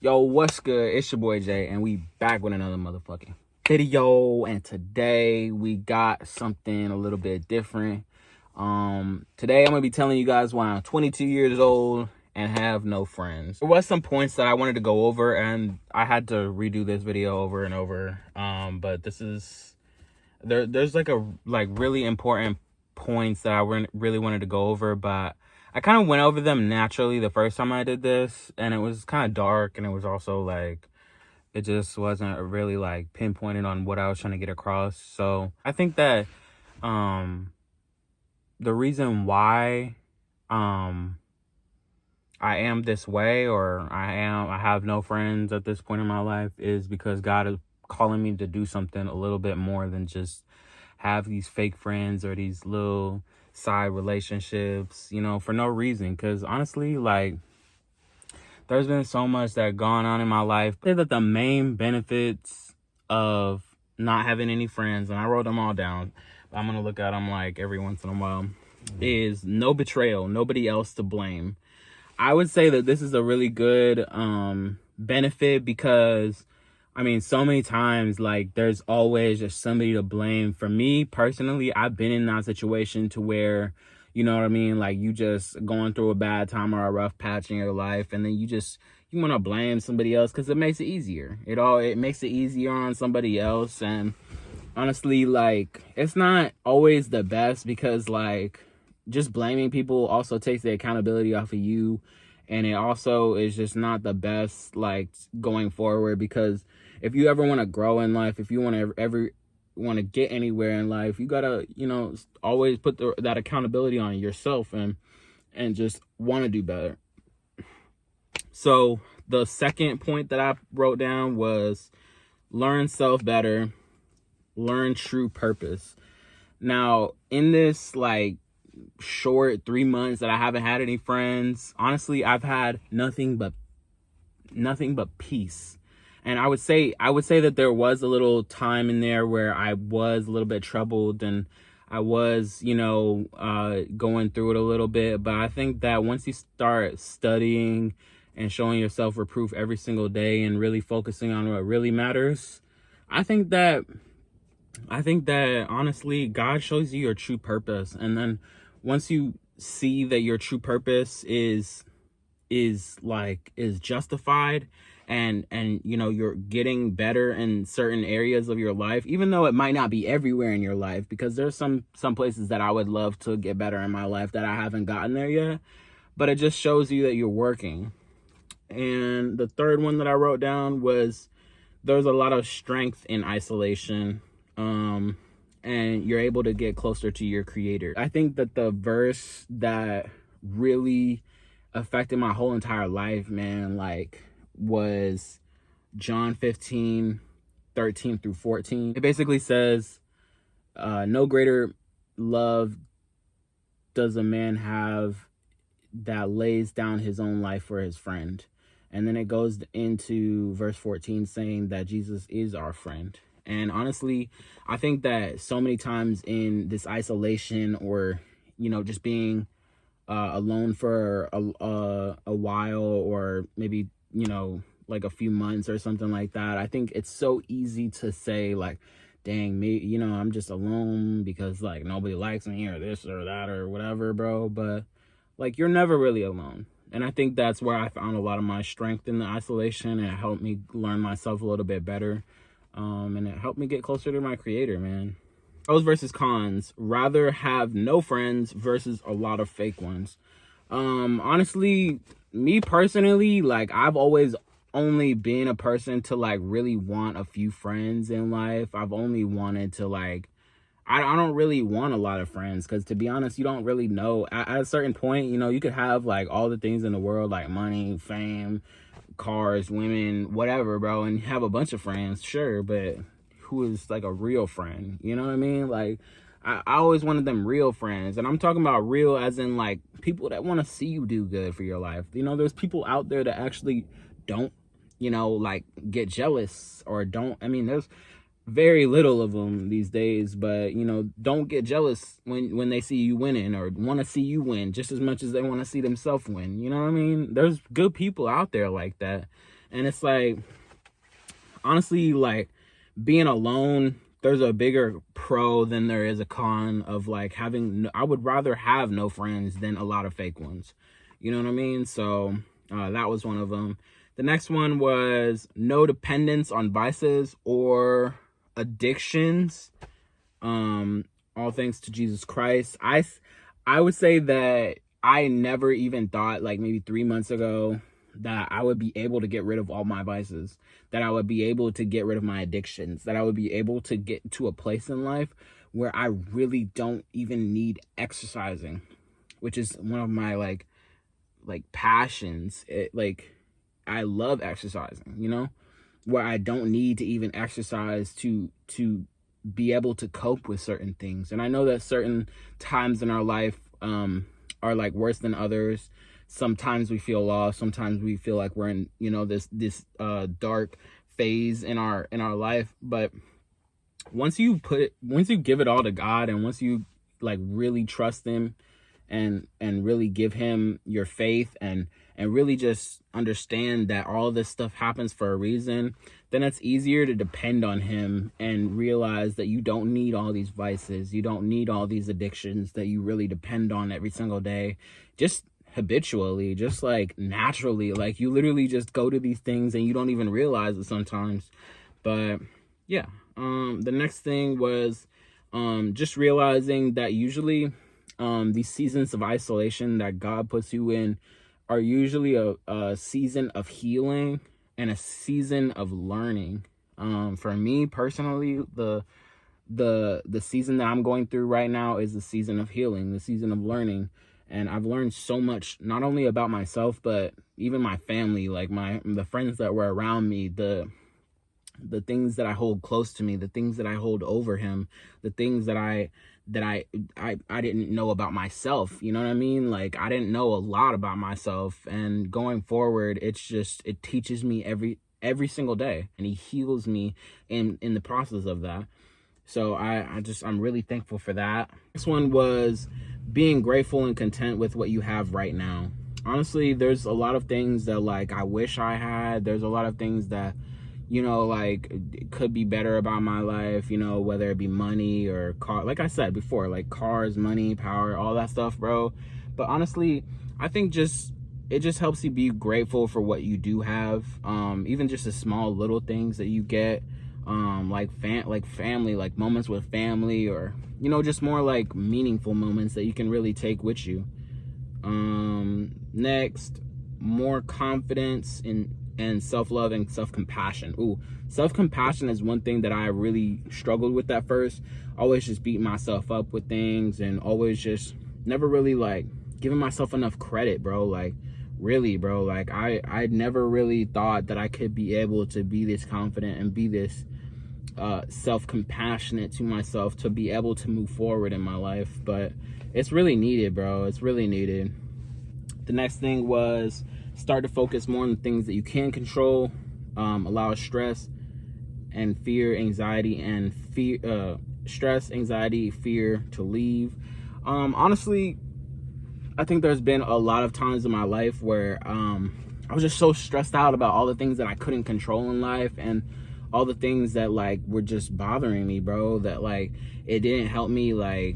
Yo, what's good? It's your boy Jay, and we back with another motherfucking video. And today we got something a little bit different. Today I'm gonna be telling you guys why I'm 22 years old and have no friends. There was some points that I wanted to go over, and I had to redo this video over and over. But this is there's like really important points that I really wanted to go over, but I kind of went over them naturally the first time I did this, and it was kind of dark, and it was also like it just wasn't really like pinpointed on what I was trying to get across. So I think that the reason why I am this way, or I have no friends at this point in my life, is because God is calling me to do something a little bit more than just have these fake friends or these little side relationships, for no reason. Because honestly, like, there's been so much that gone on in my life. I say that the main benefits of not having any friends, and I wrote them all down, but I'm gonna look at them like every once in a while, is no betrayal, nobody else to blame. I would say that this is a really good benefit because, I mean, so many times, like, there's always just somebody to blame. For me personally, I've been in that situation to where, you know what I mean? Like, you just going through a bad time or a rough patch in your life, and then you want to blame somebody else because it makes it easier. It makes it easier on somebody else. And honestly, like, it's not always the best because, like, just blaming people also takes the accountability off of you, and it also is just not the best, like, going forward. Because if you ever want to grow in life, if you want to ever want to get anywhere in life, you gotta always put that accountability on yourself and just want to do better. So the second point that I wrote down was learn self better, learn true purpose. Now, in this like short 3 months that I haven't had any friends, honestly, I've had nothing but peace. And I would say that there was a little time in there where I was a little bit troubled, and I was, going through it a little bit. But I think that once you start studying and showing yourself reproof every single day and really focusing on what really matters, I think that honestly, God shows you your true purpose. And then once you see that your true purpose is justified, and you're getting better in certain areas of your life, even though it might not be everywhere in your life, because there's some places that I would love to get better in my life that I haven't gotten there yet, but it just shows you that you're working. And the third one that I wrote down was there's a lot of strength in isolation, and you're able to get closer to your creator. I think that the verse that really affected my whole entire life, man, like, was John 15:13-14. It basically says, no greater love does a man have that lays down his own life for his friend. And then it goes into verse 14 saying that Jesus is our friend. And honestly, I think that so many times in this isolation, or just being alone for a while, or maybe like a few months or something like that, I think it's so easy to say, like, dang, me, I'm just alone because, like, nobody likes me or this or that or whatever, bro. But, like, you're never really alone. And I think that's where I found a lot of my strength, in the isolation, and it helped me learn myself a little bit better. And it helped me get closer to my creator, man. Pros versus cons. Rather have no friends versus a lot of fake ones. Honestly, me personally, like, I've always only been a person to, like, really want a few friends in life. I've only wanted to, like, I don't really want a lot of friends, because, to be honest, you don't really know. At a certain point, you could have, like, all the things in the world, like money, fame, cars, women, whatever, bro, and have a bunch of friends, sure, but who is, like, a real friend? You know what I mean? Like, I always wanted them real friends, and I'm talking about real as in, like, people that want to see you do good for your life. There's people out there that actually don't, like, get jealous, or don't. I mean, there's very little of them these days, but don't get jealous when they see you winning, or want to see you win just as much as they want to see themselves win. You know what I mean? There's good people out there like that. And it's like, honestly, like being alone, there's a bigger pro than there is a con of like having, I would rather have no friends than a lot of fake ones. You know what I mean? So that was one of them. The next one was no dependence on vices or addictions. All thanks to Jesus Christ. I would say that I never even thought, like maybe 3 months ago, that I would be able to get rid of all my vices, that I would be able to get rid of my addictions, that I would be able to get to a place in life where I really don't even need exercising, which is one of my like passions. I love exercising, you know, where I don't need to even exercise to be able to cope with certain things. And I know that certain times in our life are like worse than others. Sometimes we feel lost, sometimes we feel like we're in, you know, this dark phase in our life. But once you give it all to God, and once you like really trust him and really give him your faith, and really just understand that all this stuff happens for a reason, then it's easier to depend on him and realize that you don't need all these vices, you don't need all these addictions that you really depend on every single day, just habitually, just like naturally. Like you literally just go to these things and you don't even realize it sometimes. But yeah, the next thing was just realizing that usually these seasons of isolation that God puts you in are usually a season of healing and a season of learning. For me personally, the season that I'm going through right now is the season of healing, the season of learning. And I've learned so much, not only about myself, but even my family, like the friends that were around me, the things that I hold close to me, the things that I hold over him, the things that I didn't know about myself. You know what I mean? Like I didn't know a lot about myself, and going forward, it teaches me every single day, and he heals me in the process of that. So I'm really thankful for that. Next one was being grateful and content with what you have right now. Honestly, there's a lot of things that like I wish I had. There's a lot of things that, you know, like it could be better about my life, you know, whether it be money or car, like I said before, like cars, money, power, all that stuff, bro. But honestly, I think it just helps you be grateful for what you do have. Even just the small little things that you get, like family, like moments with family, or, you know, just more like meaningful moments that you can really take with you. Next, more confidence and self-love and self-compassion. Ooh, self-compassion is one thing that I really struggled with at first. Always just beating myself up with things, and always just never really like giving myself enough credit, bro. Like really, bro, like I never really thought that I could be able to be this confident and be this self-compassionate to myself, to be able to move forward in my life. But it's really needed, bro. It's really needed. The next thing was start to focus more on the things that you can control. Allow stress, anxiety fear to leave. Honestly, I think there's been a lot of times in my life where I was just so stressed out about all the things that I couldn't control in life, and all the things that like were just bothering me, bro, that like it didn't help me like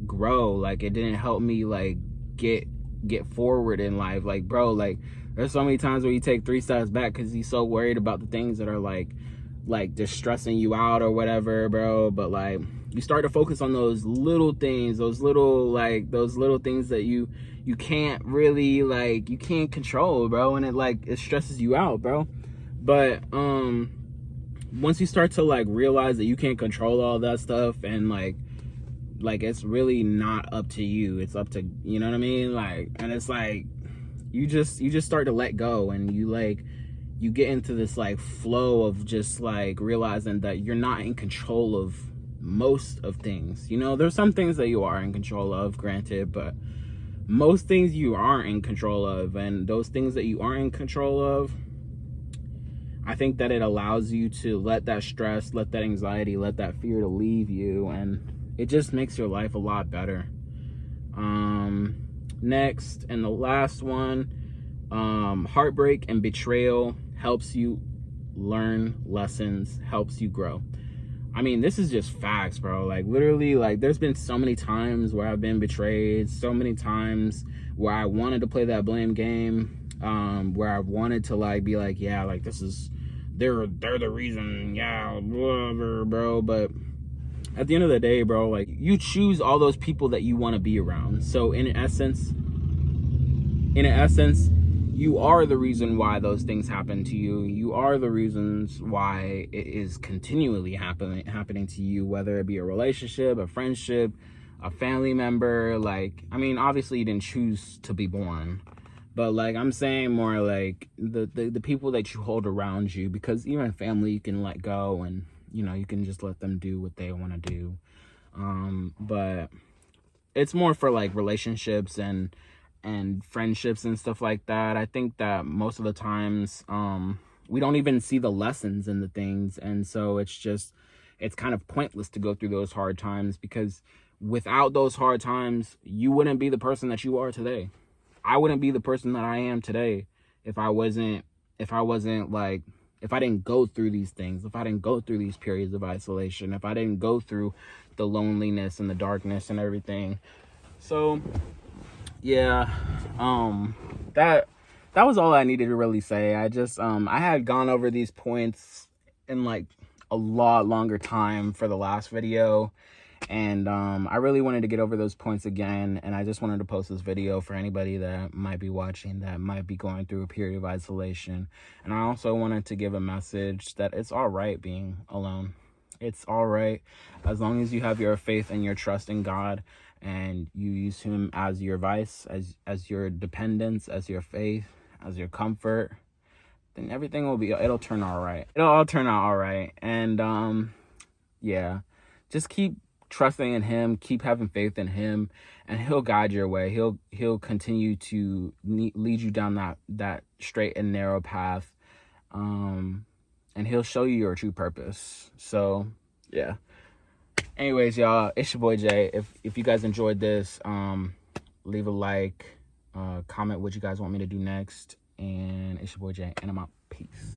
grow, like it didn't help me like get forward in life. Like, bro, like there's so many times where you take 3 steps back because you're so worried about the things that are like just stressing you out or whatever, bro. But like you start to focus on those little things, those little things that you can't really like, you can't control, bro, and it stresses you out, bro. But once you start to like realize that you can't control all that stuff, and like it's really not up to you, it's up to, you know what I mean, like, and it's like you just start to let go, and you get into this like flow of just like realizing that you're not in control of most of things. You know, there's some things that you are in control of, granted, but most things you aren't in control of. And those things that you aren't in control of, I think that it allows you to let that stress, let that anxiety, let that fear to leave you, and it just makes your life a lot better. Next, and the last one, heartbreak and betrayal helps you learn lessons, helps you grow. I mean, this is just facts, bro. Like, literally, like, there's been so many times where I've been betrayed, so many times where I wanted to play that blame game, where I wanted to, like, be like, yeah, like, this is, they're the reason, yeah, whatever, bro. But at the end of the day, bro, like, you choose all those people that you want to be around. So, in essence, you are the reason why those things happen to you. You are the reasons why it is continually happening to you, whether it be a relationship, a friendship, a family member. Like, I mean, obviously you didn't choose to be born, but like, I'm saying more like the people that you hold around you, because even family you can let go, and you know, you can just let them do what they want to do. But it's more for like relationships and friendships and stuff like that. I think that most of the times we don't even see the lessons in the things, and so it's kind of pointless to go through those hard times, because without those hard times you wouldn't be the person that you are today. I wouldn't be the person that I am today if I didn't go through these things, if I didn't go through these periods of isolation, if I didn't go through the loneliness and the darkness and everything. So yeah, that was all I needed to really say. I just I had gone over these points in like a lot longer time for the last video, and I really wanted to get over those points again, and I just wanted to post this video for anybody that might be watching that might be going through a period of isolation. And I also wanted to give a message that it's all right being alone. It's all right as long as you have your faith and your trust in God, and you use him as your vice, as your dependence, as your faith, as your comfort. Then everything it'll turn all right. It'll all turn out all right. And yeah, just keep trusting in him, keep having faith in him, and he'll guide your way. He'll continue to lead you down that straight and narrow path, and he'll show you your true purpose. So yeah, anyways, y'all, it's your boy Jay. If you guys enjoyed this, leave a like, comment what you guys want me to do next, and it's your boy Jay, and I'm out. Peace.